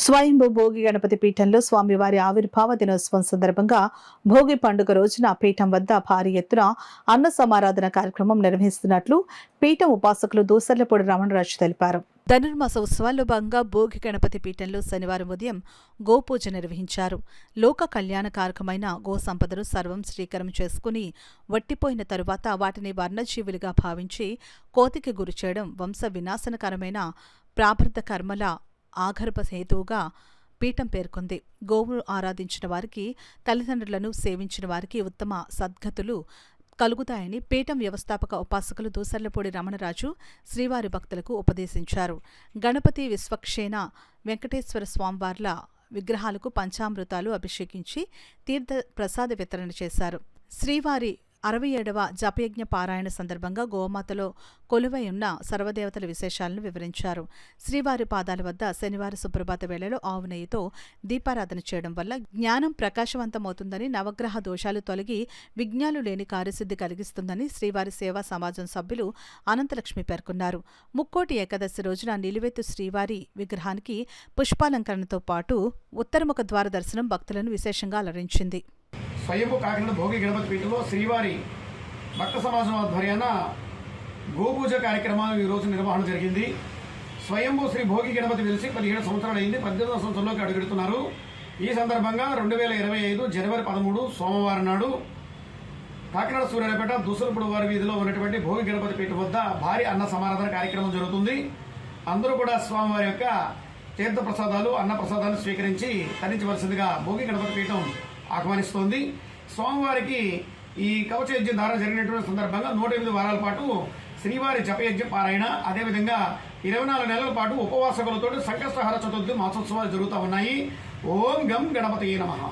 స్వయంభూ భోగి గణపతి పీఠంలో స్వామివారి ఆవిర్భావ దినోత్సవం సందర్భంగా భోగి పండుగ రోజున పీఠం వద్ద భారీ ఎత్తున అన్న సమారాధన కార్యక్రమం నిర్వహిస్తున్నట్లు పీఠం ఉపాసకులు దూసర్లపూడి రమణరాజు తెలిపారు. ధనుర్మాస ఉత్సవాల్లో భాగంగా భోగి గణపతి పీఠంలో శనివారం ఉదయం గోపూజ నిర్వహించారు. లోక కళ్యాణకారకమైన గో సంపదను సర్వం శ్రీకరం చేసుకుని వట్టిపోయిన తరువాత వాటిని వర్ణజీవులుగా భావించి కోతికి గురి చేయడం వంశ వినాశనకరమైన ప్రాభర్త కర్మల ఆగర్భ హేతువుగా పీఠం పేర్కొంది. గోవును ఆరాధించిన వారికి, తల్లిదండ్రులను సేవించిన వారికి ఉత్తమ సద్గతులు కలుగుతాయని పీఠం వ్యవస్థాపక ఉపాసకులు దూసర్లపూడి రమణరాజు శ్రీవారి భక్తులకు ఉపదేశించారు. గణపతి, విశ్వక్షేణ, వెంకటేశ్వర స్వామివార్ల విగ్రహాలకు పంచామృతాలు అభిషేకించి తీర్థ ప్రసాద వితరణ చేశారు. శ్రీవారి 67వ జపయజ్ఞ పారాయణ సందర్భంగా గోమాతలో కొలువై ఉన్న సర్వదేవతల విశేషాలను వివరించారు. శ్రీవారి పాదాల వద్ద శనివారం సుప్రభాత వేళలో ఆవు నెయ్యితో దీపారాధన చేయడం వల్ల జ్ఞానం ప్రకాశవంతమవుతుందని, నవగ్రహ దోషాలు తొలగి విఘ్నాలు లేని కార్యసిద్ధి కలిగిస్తుందని శ్రీవారి సేవా సమాజం సభ్యులు అనంతలక్ష్మి పేర్కొన్నారు. ముక్కోటి ఏకాదశి రోజున నిలువెత్తు శ్రీవారి విగ్రహానికి పుష్పాలంకరణతో పాటు ఉత్తరముఖ ద్వార దర్శనం భక్తులను విశేషంగా అలరించింది. స్వయంభూ కాకినాడ భోగి గణపతి పీఠంలో శ్రీవారి భక్త సమాజం ఆధ్వర్యాన గోపూజ కార్యక్రమాలు ఈరోజు నిర్వహణ జరిగింది. స్వయంభూ శ్రీ భోగి గణపతి వెలిసి 17 సంవత్సరాలు అయింది. 18వ సంవత్సరంలోకి అడుగుపెడుతున్నారు. ఈ సందర్భంగా 2025 జనవరి 13 సోమవారం నాడు కాకినాడ సూర్యాపేట దూసరపూడి వారి వీధిలో ఉన్నటువంటి భోగి గణపతి పీఠం వద్ద భారీ అన్న సమారాధన కార్యక్రమం జరుగుతుంది. అందరూ కూడా స్వామివారి యొక్క తీర్థ ప్రసాదాలు, అన్న ప్రసాదాలు స్వీకరించి తరించవలసిందిగా భోగి గణపతి పీఠం ఆహ్వానిస్తోంది. స్వామివారికి ఈ కవచయజ్ఞం ధారణ జరిగినటువంటి సందర్భంగా 108 వారాల పాటు శ్రీవారి జపయజ్ఞ పారాయణ, అదేవిధంగా 24 నెలల పాటు ఉపవాసకులతో సంకష్టహార చతుర్థి మాసోత్సవాలు జరుగుతూ ఉన్నాయి. ఓం గం గణపతయే నమః.